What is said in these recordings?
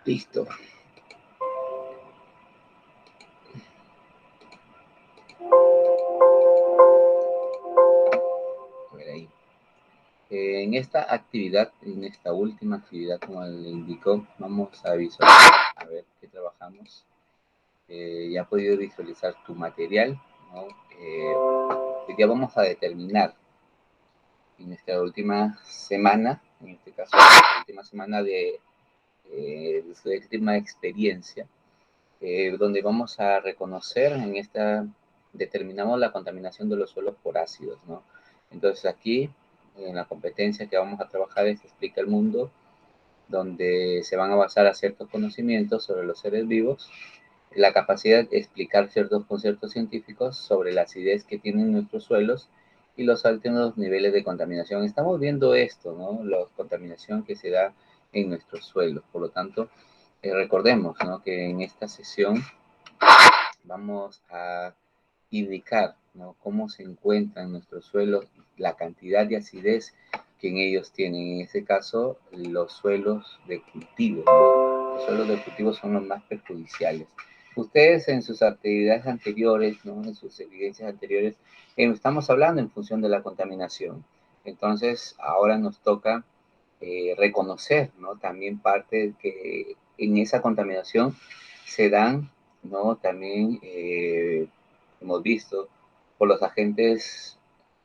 Listo. A ver ahí. En esta actividad, en esta última actividad, como le indicó, vamos a visualizar, a ver qué trabajamos. Ya has podido visualizar tu material, ¿no? Hoy día vamos a determinar en esta última semana, en este caso, la última semana de su última experiencia, donde vamos a reconocer en esta, determinamos la contaminación de los suelos por ácidos, ¿no? Entonces aquí, en la competencia que vamos a trabajar, es Explica el Mundo, donde se van a basar a ciertos conocimientos sobre los seres vivos, la capacidad de explicar ciertos conceptos científicos sobre la acidez que tienen nuestros suelos y los altos niveles de contaminación. Estamos viendo esto, ¿no? La contaminación que se da en nuestros suelos. Por lo tanto, recordemos, ¿no?, que en esta sesión vamos a indicar, ¿no?, cómo se encuentran nuestros suelos, la cantidad de acidez que en ellos tienen. En este caso, los suelos de cultivo, ¿no? Los suelos de cultivo son los más perjudiciales. Ustedes en sus actividades anteriores, ¿no?, en sus evidencias anteriores, estamos hablando en función de la contaminación. Entonces, ahora nos toca reconocer, ¿no?, también parte que en esa contaminación se dan, ¿no?, también hemos visto por los agentes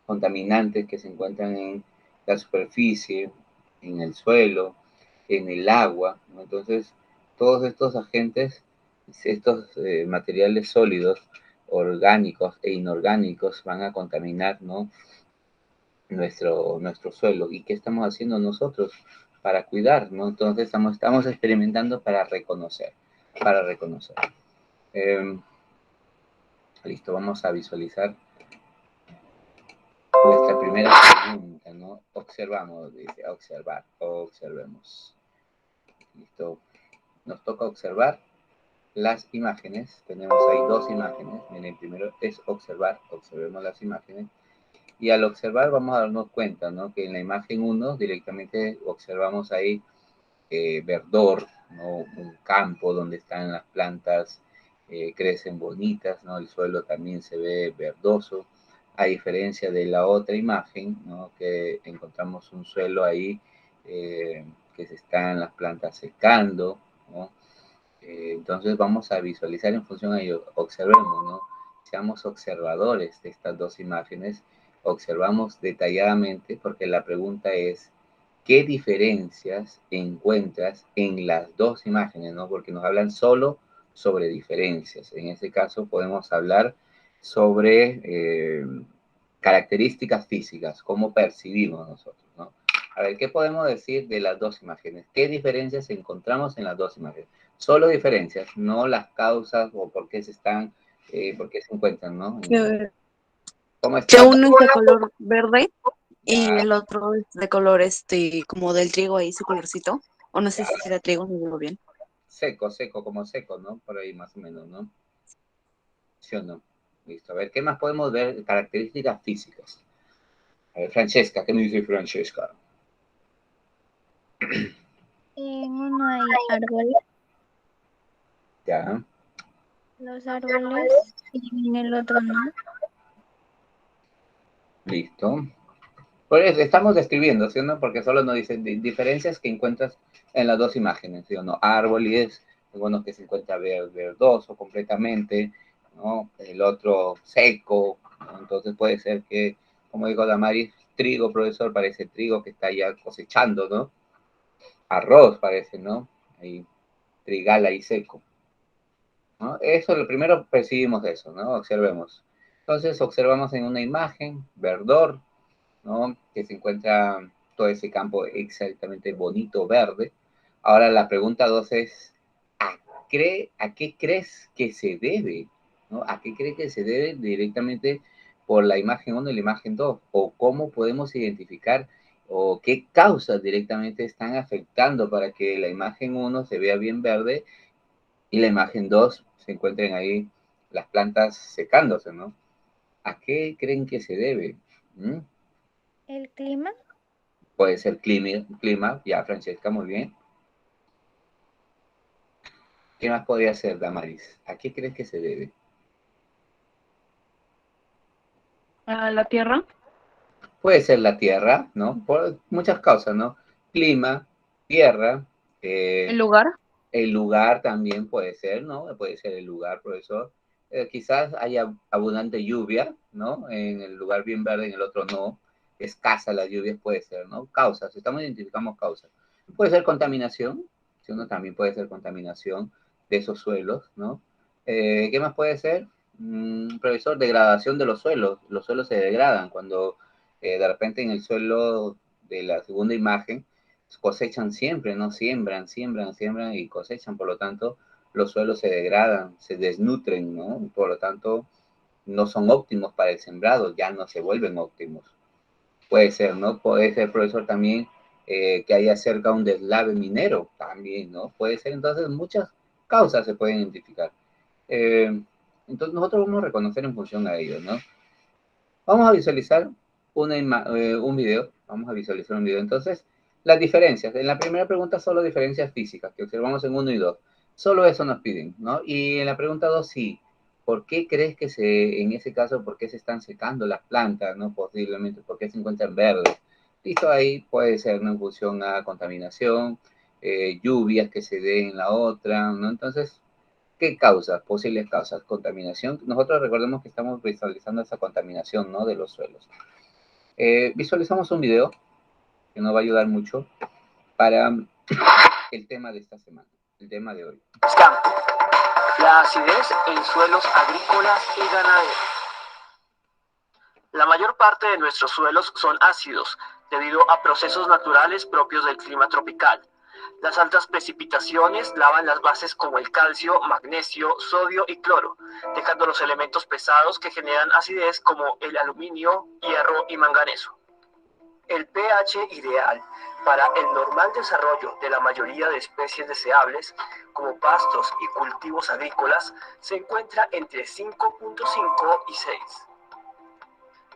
contaminantes que se encuentran en la superficie, en el suelo, en el agua, ¿no? Entonces, todos estos agentes, estos materiales sólidos, orgánicos e inorgánicos van a contaminar, ¿no?, nuestro suelo. ¿Y qué estamos haciendo nosotros para cuidar, ¿no? Entonces, estamos experimentando para reconocer, para reconocer. Listo, vamos a visualizar nuestra primera pregunta, ¿no? Observamos, dice, observar, observemos. Listo, nos toca observar las imágenes. Tenemos ahí dos imágenes. Miren, primero es observar, observemos las imágenes. Y al observar vamos a darnos cuenta, ¿no?, que en la imagen 1 directamente observamos ahí verdor, ¿no?, un campo donde están las plantas, crecen bonitas, ¿no?, el suelo también se ve verdoso, a diferencia de la otra imagen, ¿no?, que encontramos un suelo ahí que se están las plantas secando, ¿no? Entonces vamos a visualizar en función a ello, observemos, ¿no?, seamos observadores de estas dos imágenes, observamos detalladamente, porque la pregunta es, ¿qué diferencias encuentras en las dos imágenes, ¿no? Porque nos hablan solo sobre diferencias. En este caso podemos hablar sobre características físicas, cómo percibimos nosotros, ¿no? A ver, ¿qué podemos decir de las dos imágenes? ¿Qué diferencias encontramos en las dos imágenes? Solo diferencias, no las causas o por qué se están, por qué se encuentran, ¿no? ¿Cómo Que está? uno es de color verde y Ya, el otro es de color como del trigo ahí, su colorcito. O no sé ya. si será trigo, no digo bien. Seco, seco, como seco, ¿no? Por ahí más o menos, ¿no? ¿Sí o no? Listo. A ver, ¿qué más podemos ver? Características físicas. A ver, Francesca, ¿qué me dice Francesca? En uno hay árboles, Ya, los árboles, y en el otro no. listo. Pues estamos describiendo, ¿sí o no? Porque solo nos dicen diferencias que encuentras en las dos imágenes, ¿sí o no? Árboles, bueno, que se encuentra verdoso completamente, ¿no? El otro seco, ¿no? Entonces puede ser que, como dijo Damaris, trigo, profesor, parece trigo que está ya cosechando, ¿no? Arroz parece, ¿no? Ahí, trigal ahí seco, ¿no? Eso, lo primero percibimos eso, ¿no? Observemos. Entonces observamos en una imagen, verdor, ¿no?, que se encuentra todo ese campo exactamente bonito, verde. Ahora la pregunta 2 es, ¿a qué crees que se debe? ¿No? ¿A qué crees que se debe directamente por la imagen 1 y la imagen 2? ¿O cómo podemos identificar o qué causas directamente están afectando para que la imagen 1 se vea bien verde y la imagen 2 se encuentren ahí las plantas secándose, ¿no? ¿A qué creen que se debe? ¿Mm? El clima, Puede ser clima, ya, Francesca, muy bien. ¿Qué más podría ser, Damaris? ¿A qué crees que se debe? ¿A la tierra? Puede ser la tierra, ¿no? Por muchas causas, ¿no? Clima, tierra, ¿El lugar? el lugar también puede ser, ¿no? Puede ser el lugar, profesor. Quizás haya abundante lluvia, ¿no? En el lugar bien verde, en el otro no. Escasa la lluvia, puede ser, ¿no? Causas, estamos identificando causas. Puede ser contaminación, ¿sí? ¿No? También puede ser contaminación de esos suelos, ¿no? ¿Qué más puede ser? Profesor, degradación de los suelos. Los suelos se degradan cuando de repente en el suelo de la segunda imagen cosechan siempre, ¿no? Siembran, siembran, siembran y cosechan, por lo tanto, los suelos se degradan, se desnutren, ¿no? Por lo tanto, no son óptimos para el sembrado, ya no se vuelven óptimos. Puede ser, ¿no? Puede ser, profesor, también que haya cerca un deslave minero, también, ¿no? Puede ser, entonces, muchas causas se pueden identificar. Entonces, nosotros vamos a reconocer en función a ello, ¿no? Vamos a visualizar un video. Vamos a visualizar un video. Entonces, las diferencias. En la primera pregunta, solo diferencias físicas, que observamos en 1 y 2. Solo eso nos piden, ¿no? Y en la pregunta 2, sí. ¿Por qué crees que en ese caso, por qué se están secando las plantas, ¿no? Posiblemente, ¿por qué se encuentran verdes? Listo, ahí puede ser, ¿no? En función a contaminación, lluvias que se den en la otra, ¿no? Entonces, ¿qué causas? Posibles causas. Contaminación. Nosotros recordemos que estamos visualizando esa contaminación, ¿no? De los suelos. Visualizamos un video que nos va a ayudar mucho para el tema de esta semana, el tema de hoy. La acidez en suelos agrícolas y ganaderos. La mayor parte de nuestros suelos son ácidos, debido a procesos naturales propios del clima tropical. Las altas precipitaciones lavan las bases como el calcio, magnesio, sodio y cloro, dejando los elementos pesados que generan acidez como el aluminio, hierro y manganeso. El pH ideal para el normal desarrollo de la mayoría de especies deseables, como pastos y cultivos agrícolas, se encuentra entre 5.5 y 6.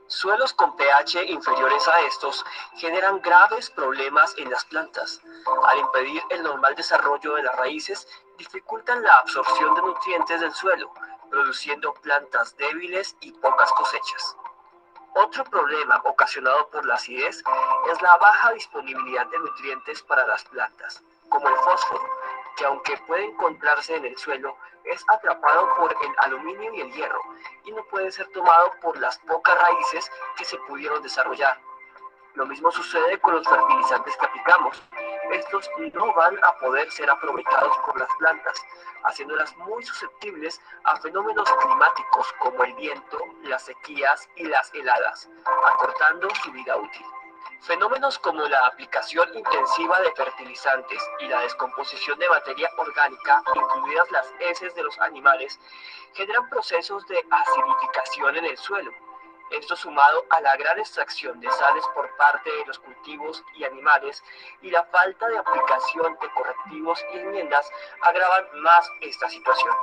Suelos con pH inferiores a estos generan graves problemas en las plantas. Al impedir el normal desarrollo de las raíces, dificultan la absorción de nutrientes del suelo, produciendo plantas débiles y pocas cosechas. Otro problema ocasionado por la acidez es la baja disponibilidad de nutrientes para las plantas, como el fósforo, que aunque puede encontrarse en el suelo, es atrapado por el aluminio y el hierro, y no puede ser tomado por las pocas raíces que se pudieron desarrollar. Lo mismo sucede con los fertilizantes que aplicamos. Estos no van a poder ser aprovechados por las plantas, haciéndolas muy susceptibles a fenómenos climáticos como el viento, las sequías y las heladas, acortando su vida útil. Fenómenos como la aplicación intensiva de fertilizantes y la descomposición de materia orgánica, incluidas las heces de los animales, generan procesos de acidificación en el suelo. Esto sumado a la gran extracción de sales por parte de los cultivos y animales y la falta de aplicación de correctivos y enmiendas agravan más esta situación.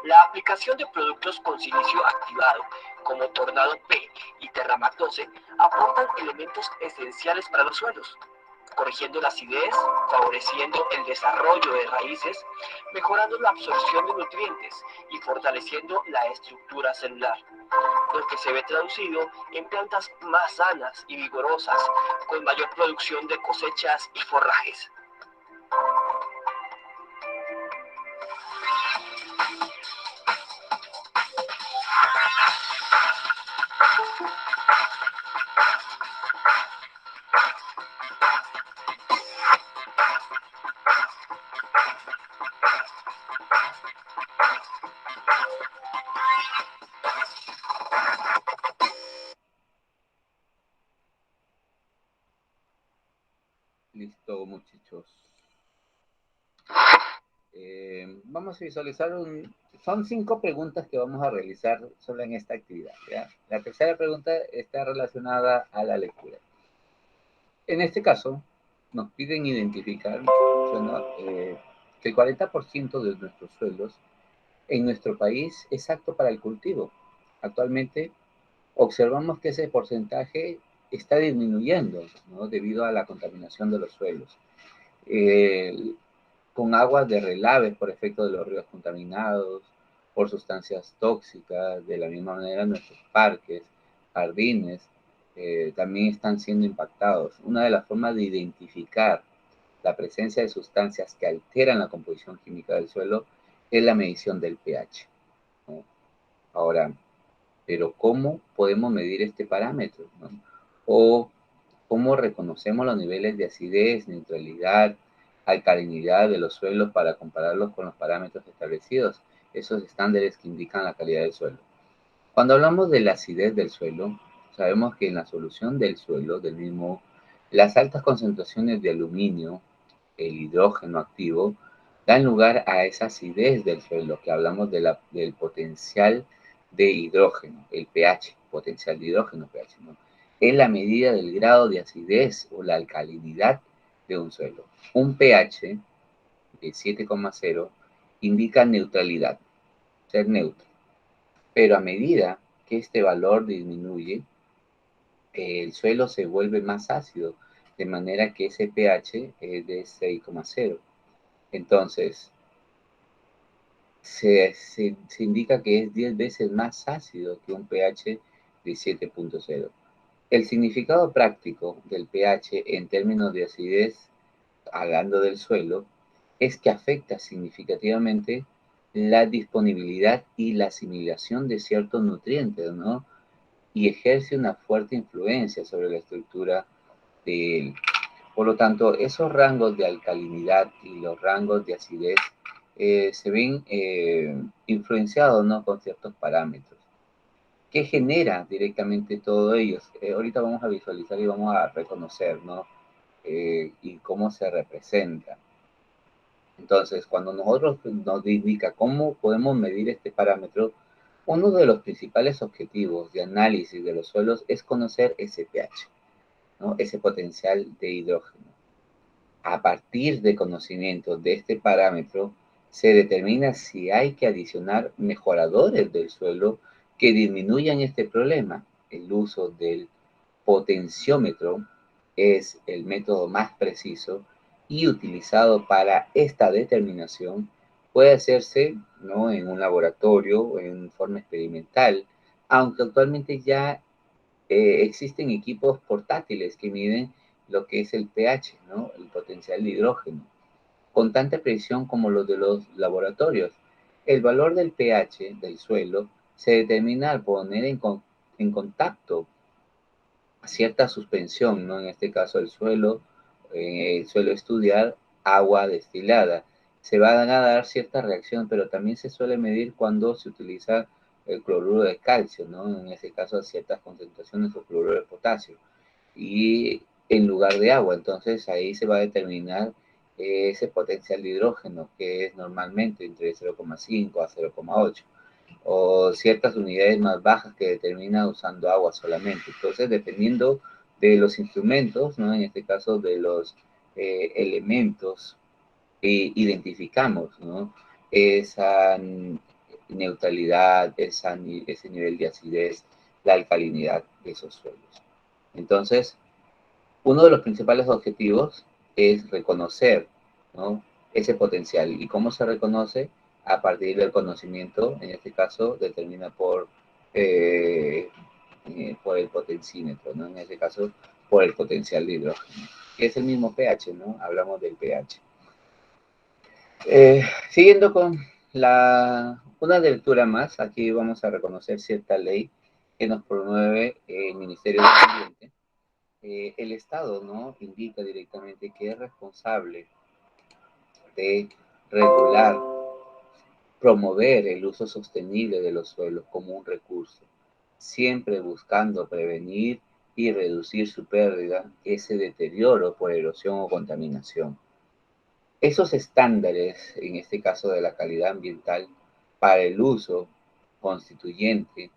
La aplicación de productos con silicio activado, como Tornado P y Terramactose, aportan elementos esenciales para los suelos, corrigiendo la acidez, favoreciendo el desarrollo de raíces, mejorando la absorción de nutrientes y fortaleciendo la estructura celular, lo que se ve traducido en plantas más sanas y vigorosas, con mayor producción de cosechas y forrajes. Listo, muchachos. Vamos a visualizar son 5 preguntas que vamos a realizar solo en esta actividad, ¿ya? La tercera pregunta está relacionada a la lectura. En este caso, nos piden identificar, bueno, que el 40% de nuestros suelos en nuestro país es apto para el cultivo. Actualmente observamos que ese porcentaje está disminuyendo, ¿no? Debido a la contaminación de los suelos. con aguas de relaves por efecto de los ríos contaminados, por sustancias tóxicas. De la misma manera, nuestros parques, jardines, también están siendo impactados. Una de las formas de identificar la presencia de sustancias que alteran la composición química del suelo es la medición del pH, ¿no? Ahora, pero ¿cómo podemos medir este parámetro, ¿no? O cómo reconocemos los niveles de acidez, neutralidad, alcalinidad de los suelos para compararlos con los parámetros establecidos, esos estándares que indican la calidad del suelo. Cuando hablamos de la acidez del suelo, sabemos que en la solución del suelo, del mismo, las altas concentraciones de aluminio, el hidrógeno activo, dan lugar a esa acidez del suelo, que hablamos del potencial de hidrógeno, el pH, potencial de hidrógeno, pH, ¿no? Es la medida del grado de acidez o la alcalinidad de un suelo. Un pH de 7,0 indica neutralidad, ser neutro. Pero a medida que este valor disminuye, el suelo se vuelve más ácido, de manera que ese pH es de 6,0. Entonces, se indica que es 10 veces más ácido que un pH de 7,0. El significado práctico del pH en términos de acidez, hablando del suelo, es que afecta significativamente la disponibilidad y la asimilación de ciertos nutrientes, ¿no? Y ejerce una fuerte influencia sobre la estructura de él. Por lo tanto, esos rangos de alcalinidad y los rangos de acidez se ven influenciados, ¿no?, con ciertos parámetros. ¿Qué genera directamente todo ello? Ahorita vamos a visualizar y vamos a reconocer, ¿no? Y cómo se representa. Entonces, cuando nosotros nos indica cómo podemos medir este parámetro, uno de los principales objetivos de análisis de los suelos es conocer ese pH, ¿no?, ese potencial de hidrógeno. A partir de conocimiento de este parámetro, se determina si hay que adicionar mejoradores del suelo que disminuyan este problema. El uso del potenciómetro es el método más preciso y utilizado para esta determinación. Puede hacerse, ¿no?, en un laboratorio o en forma experimental, aunque actualmente ya existen equipos portátiles que miden lo que es el pH, ¿no?, el potencial de hidrógeno, con tanta precisión como los de los laboratorios. El valor del pH del suelo se determina al poner en contacto cierta suspensión, ¿no?, en este caso el suelo estudiar agua destilada. Se van a dar cierta reacción, pero también se suele medir cuando se utiliza el cloruro de calcio, ¿no?, en este caso a ciertas concentraciones, o cloruro de potasio, y en lugar de agua. Entonces ahí se va a determinar ese potencial de hidrógeno, que es normalmente entre 0,5 a 0,8, o ciertas unidades más bajas que determina usando agua solamente. Entonces, dependiendo de los instrumentos, ¿no?, en este caso de los elementos, identificamos, ¿no?, esa neutralidad, ese nivel de acidez, la alcalinidad de esos suelos. Entonces, uno de los principales objetivos es reconocer, ¿no?, ese potencial. ¿Y cómo se reconoce? A partir del conocimiento, en este caso, determina eh, por el potencímetro, ¿no?, en este caso, por el potencial de hidrógeno, que es el mismo pH, ¿no? Hablamos del pH. Siguiendo con una lectura más, aquí vamos a reconocer cierta ley que nos promueve el Ministerio del Ambiente. El Estado, ¿no?, indica directamente que es responsable de regular, promover el uso sostenible de los suelos como un recurso, siempre buscando prevenir y reducir su pérdida, ese deterioro por erosión o contaminación. Esos estándares, en este caso de la calidad ambiental, para el uso constituyente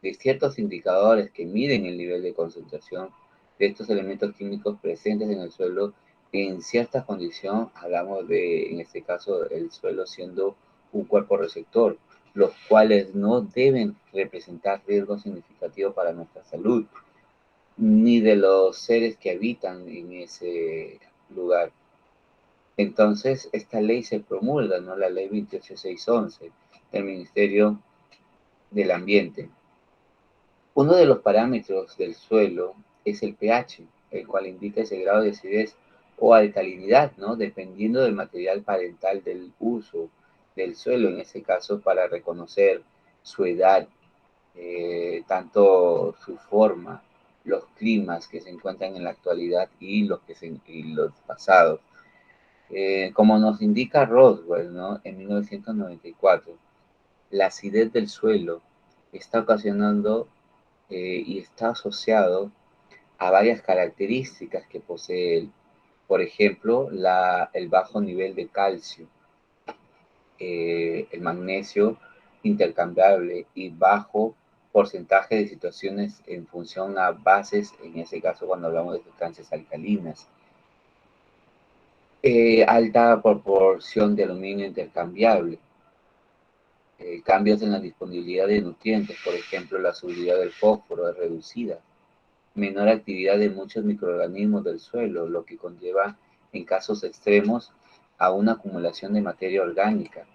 de ciertos indicadores que miden el nivel de concentración de estos elementos químicos presentes en el suelo en cierta condición, hablamos de, en este caso, el suelo siendo un cuerpo receptor, los cuales no deben representar riesgo significativo para nuestra salud, ni de los seres que habitan en ese lugar. Entonces, esta ley se promulga, ¿no? La ley 28611 del Ministerio del Ambiente. Uno de los parámetros del suelo es el pH, el cual indica ese grado de acidez o alcalinidad, ¿no? Dependiendo del material parental del uso del suelo, en ese caso, para reconocer su edad, tanto su forma, los climas que se encuentran en la actualidad y los pasados. Como nos indica Roswell, ¿no? En 1994, la acidez del suelo está ocasionando y está asociado a varias características que posee él. Por ejemplo, el bajo nivel de calcio, el magnesio intercambiable y bajo porcentaje de situaciones en función a bases, en ese caso cuando hablamos de sustancias alcalinas. Alta proporción de aluminio intercambiable. Cambios en la disponibilidad de nutrientes, por ejemplo, la solubilidad del fósforo es reducida. Menor actividad de muchos microorganismos del suelo, lo que conlleva en casos extremos a una acumulación de materia orgánica,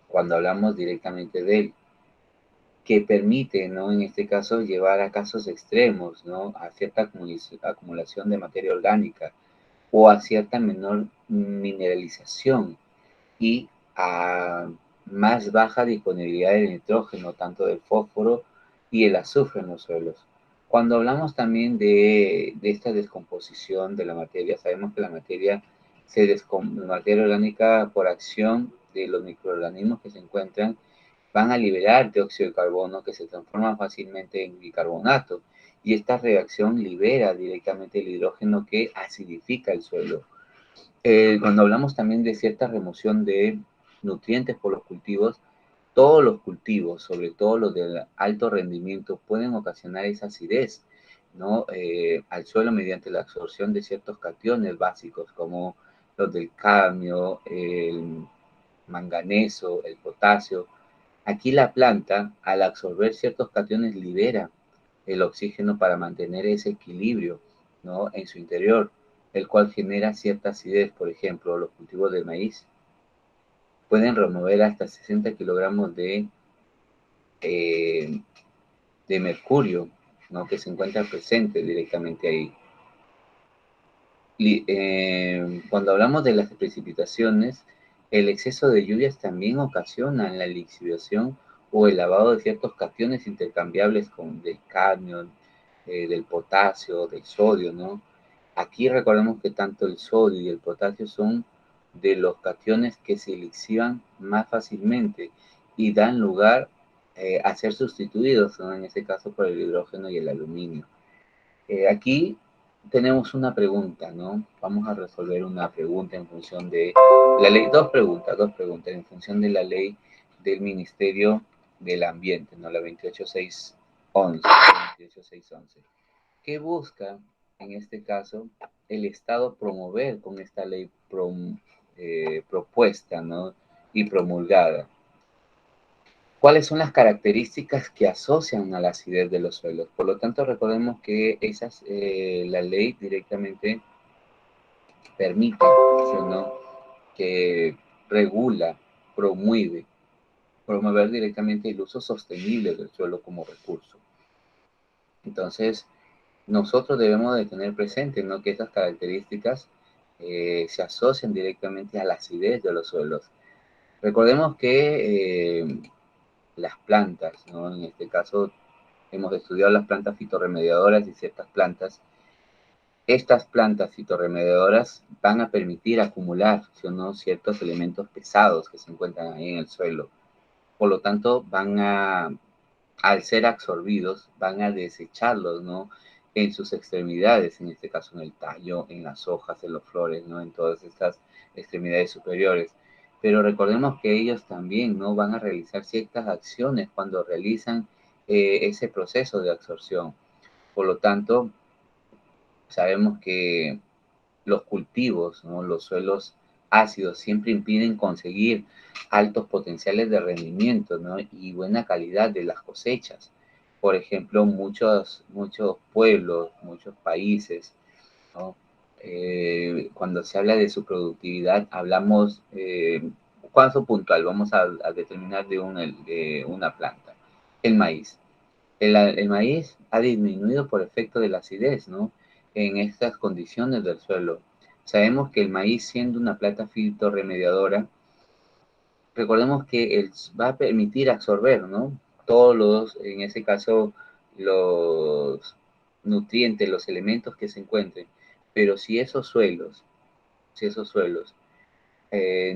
cuando hablamos directamente de él, que permite, ¿no? En este caso, llevar a casos extremos, ¿no? A cierta acumulación de materia orgánica o a cierta menor mineralización y a más baja disponibilidad de nitrógeno, tanto del fósforo y el azufre en los suelos. Cuando hablamos también de esta descomposición de la materia, sabemos que la materia la materia orgánica por acción de los microorganismos que se encuentran van a liberar dióxido de carbono que se transforma fácilmente en bicarbonato y esta reacción libera directamente el hidrógeno que acidifica el suelo. Cuando hablamos también de cierta remoción de nutrientes por los cultivos, todos los cultivos, sobre todo los de alto rendimiento, pueden ocasionar esa acidez, ¿no? Al suelo mediante la absorción de ciertos cationes básicos como los del cadmio, el manganeso, el potasio. Aquí la planta, al absorber ciertos cationes, libera el oxígeno para mantener ese equilibrio, ¿no? En su interior, el cual genera cierta acidez. Por ejemplo, los cultivos de maíz pueden remover hasta 60 kilogramos eh, de mercurio, ¿no? Que se encuentra presente directamente ahí. Cuando hablamos de las precipitaciones, el exceso de lluvias también ocasiona la lixiviación o el lavado de ciertos cationes intercambiables del cadmio, del potasio, del sodio, ¿no? Aquí recordemos que tanto el sodio y el potasio son de los cationes que se lixivan más fácilmente y dan lugar a ser sustituidos, ¿no? En este caso por el hidrógeno y el aluminio. Aquí tenemos una pregunta, ¿no? Vamos a resolver una pregunta en función de la ley, dos preguntas en función de la ley del Ministerio del Ambiente, ¿no? La 28611. ¿Qué busca, en este caso, el Estado promover con esta ley propuesta, ¿no? Y promulgada? ¿Cuáles son las características que asocian a la acidez de los suelos? Por lo tanto, recordemos que la ley directamente permite, ¿sí o no? Que regula, promover directamente el uso sostenible del suelo como recurso. Entonces, nosotros debemos de tener presente, ¿no? Que estas características se asocian directamente a la acidez de los suelos. Recordemos que las plantas, ¿no? En este caso, hemos estudiado las plantas fitorremediadoras y ciertas plantas. Estas plantas fitorremediadoras van a permitir acumular, ¿sí o no?, ciertos elementos pesados que se encuentran ahí en el suelo. Por lo tanto, al ser absorbidos, van a desecharlos, ¿no? En sus extremidades, en este caso en el tallo, en las hojas, en las flores, ¿no? En todas estas extremidades superiores. Pero recordemos que ellos también, ¿no? Van a realizar ciertas acciones cuando realizan ese proceso de absorción. Por lo tanto, sabemos que los cultivos, ¿no? Los suelos ácidos siempre impiden conseguir altos potenciales de rendimiento, ¿no? Y buena calidad de las cosechas. Por ejemplo, muchos pueblos, muchos países, ¿no? cuando se habla de su productividad, hablamos, caso puntual, vamos a determinar de una planta, el maíz. El maíz ha disminuido por efecto de la acidez, ¿no? En estas condiciones del suelo. Sabemos que el maíz, siendo una planta fitorremediadora, recordemos que va a permitir absorber, ¿no? Todos los, en ese caso, los nutrientes, los elementos que se encuentren. Pero si esos suelos,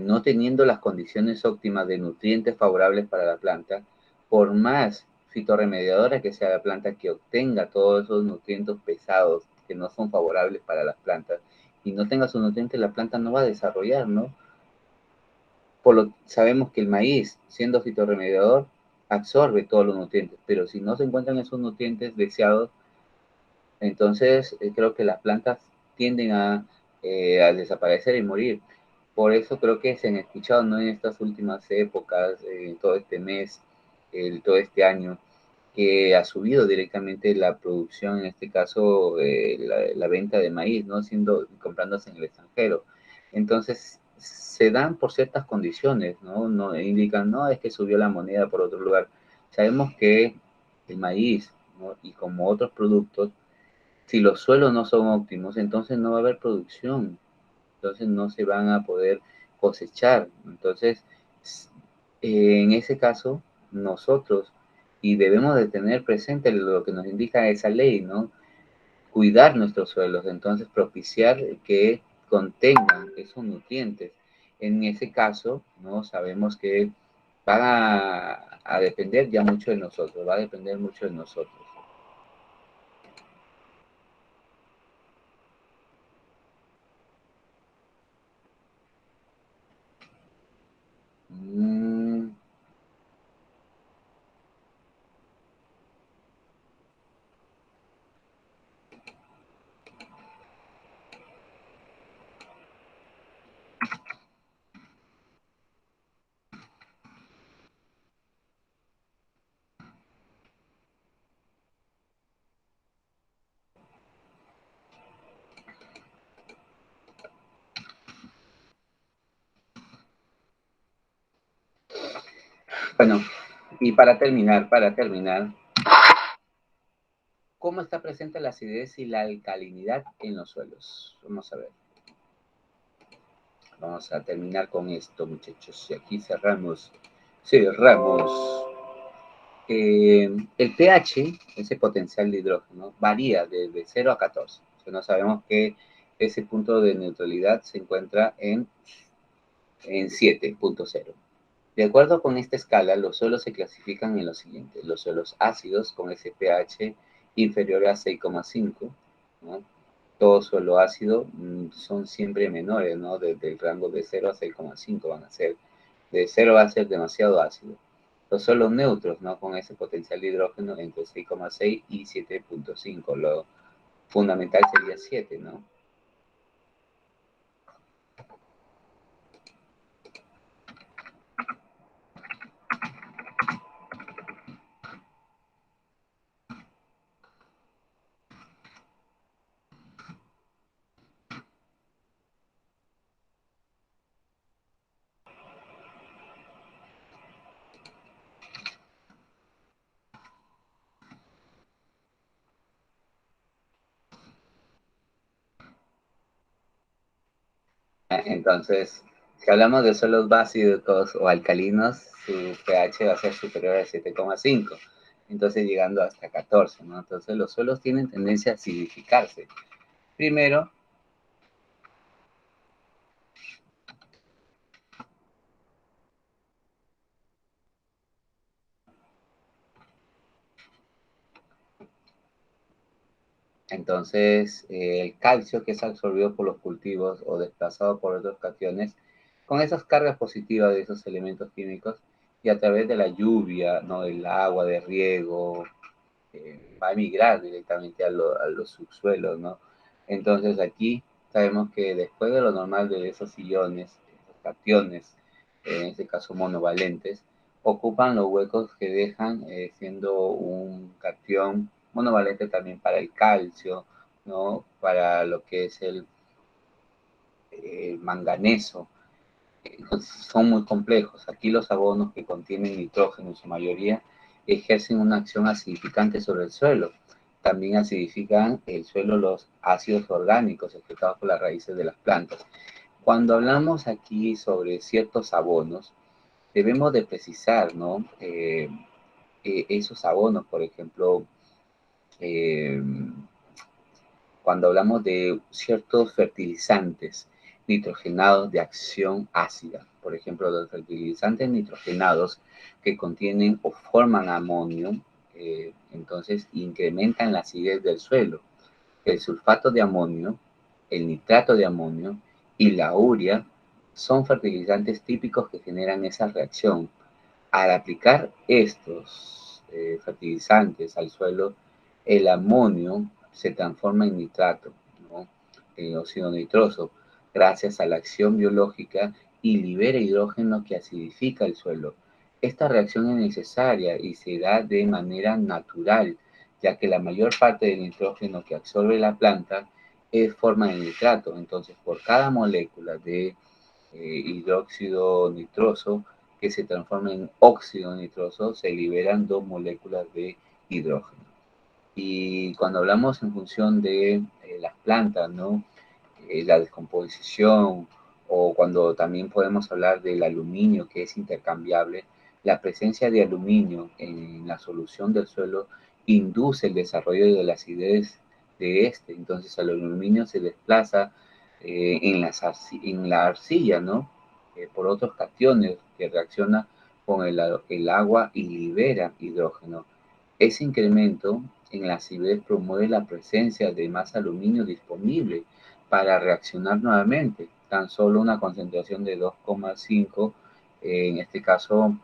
no teniendo las condiciones óptimas de nutrientes favorables para la planta, por más fitorremediadora que sea la planta, que obtenga todos esos nutrientes pesados que no son favorables para las plantas y no tenga sus nutrientes, la planta no va a desarrollar, ¿no? Sabemos que el maíz, siendo fitorremediador, absorbe todos los nutrientes, pero si no se encuentran esos nutrientes deseados, entonces creo que las plantas tienden a desaparecer y morir. Por eso creo que se han escuchado, ¿no? En estas últimas épocas, todo este mes, todo este año, que ha subido directamente la producción, en este caso la venta de maíz, ¿no? Comprándose en el extranjero. Entonces, se dan por ciertas condiciones, ¿no? No indican, no, es que subió la moneda por otro lugar. Sabemos que el maíz, ¿no? Y como otros productos, si los suelos no son óptimos, entonces no va a haber producción, entonces no se van a poder cosechar. Entonces, en ese caso, nosotros, y debemos de tener presente lo que nos indica esa ley, ¿no? Cuidar nuestros suelos, entonces propiciar que contengan esos nutrientes. En ese caso, ¿no? Sabemos que van a depender ya mucho de nosotros, va a depender mucho de nosotros. Mm, bueno, y para terminar, ¿cómo está presente la acidez y la alcalinidad en los suelos? Vamos a ver. Vamos a terminar con esto, muchachos. Y aquí cerramos. Cerramos. El pH, ese potencial de hidrógeno, varía desde 0 a 14. O sea, no sabemos que ese punto de neutralidad se encuentra en 7.0. De acuerdo con esta escala, los suelos se clasifican en lo siguiente. Los suelos ácidos con ese pH inferior a 6,5, ¿no? Todo suelo ácido son siempre menores, ¿no? Desde el rango de 0 a 6,5 van a ser. De 0 va a ser demasiado ácido. Los suelos neutros, ¿no? Con ese potencial de hidrógeno entre 6,6 y 7.5. Lo fundamental sería 7, ¿no? Entonces, si hablamos de suelos básicos o alcalinos, su pH va a ser superior a 7,5, entonces llegando hasta 14, ¿no? Entonces los suelos tienen tendencia a acidificarse. Primero, entonces el calcio que es absorbido por los cultivos o desplazado por otros cationes, con esas cargas positivas de esos elementos químicos y a través de la lluvia, ¿no? El agua de riego, va a migrar directamente a los subsuelos, ¿no? Entonces aquí sabemos que después de lo normal de esos iones, esos cationes, en este caso monovalentes, ocupan los huecos que dejan siendo un cation monovalente también para el calcio, ¿no? Para lo que es manganeso, son muy complejos. Aquí los abonos que contienen nitrógeno en su mayoría ejercen una acción acidificante sobre el suelo. También acidifican el suelo los ácidos orgánicos excretados por las raíces de las plantas. Cuando hablamos aquí sobre ciertos abonos, debemos de precisar, ¿no? Esos abonos, por ejemplo, eh, cuando hablamos de ciertos fertilizantes nitrogenados de acción ácida, por ejemplo, los fertilizantes nitrogenados que contienen o forman amonio, entonces incrementan la acidez del suelo. El sulfato de amonio, el nitrato de amonio y la urea son fertilizantes típicos que generan esa reacción. Al aplicar estos fertilizantes al suelo, el amonio se transforma en nitrato, ¿no? Óxido nitroso, gracias a la acción biológica y libera hidrógeno que acidifica el suelo. Esta reacción es necesaria y se da de manera natural, ya que la mayor parte del nitrógeno que absorbe la planta es forma de nitrato. Entonces, por cada molécula de hidróxido nitroso que se transforma en óxido nitroso, se liberan 2 moléculas de hidrógeno. Y cuando hablamos en función de las plantas, ¿no? La descomposición, o cuando también podemos hablar del aluminio, que es intercambiable, la presencia de aluminio en la solución del suelo induce el desarrollo de la acidez de este. Entonces el aluminio se desplaza en la arcilla, ¿no? Por otros cationes que reaccionan con el agua y libera hidrógeno. Ese incremento en la acidez promueve la presencia de más aluminio disponible para reaccionar nuevamente. Tan solo una concentración de 2,5, en este caso,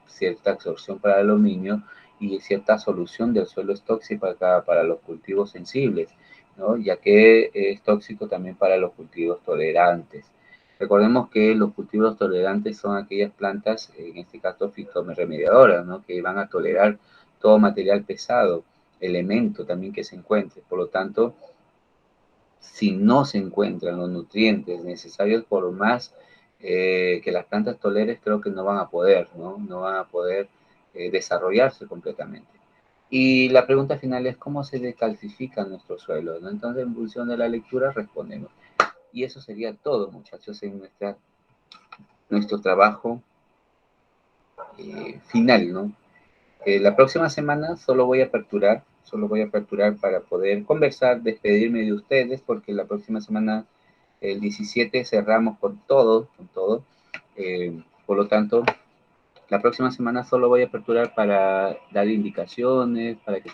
cierta absorción para el aluminio y cierta solución del suelo es tóxica para los cultivos sensibles, ¿no? Ya que es tóxico también para los cultivos tolerantes. Recordemos que los cultivos tolerantes son aquellas plantas, en este caso fitoremediadoras, ¿no? Que van a tolerar todo material pesado, elemento también que se encuentre. Por lo tanto, si no se encuentran los nutrientes necesarios, por más que las plantas toleren, creo que no van a poder, ¿no? No van a poder desarrollarse completamente. Y la pregunta final es, ¿cómo se decalcifican nuestros suelos, ¿no? Entonces, en función de la lectura, respondemos. Y eso sería todo, muchachos, en nuestro trabajo final, ¿no? La próxima semana solo voy a aperturar para poder conversar, despedirme de ustedes, porque la próxima semana, el 17, cerramos con todo. Por lo tanto, la próxima semana solo voy a aperturar para dar indicaciones, para que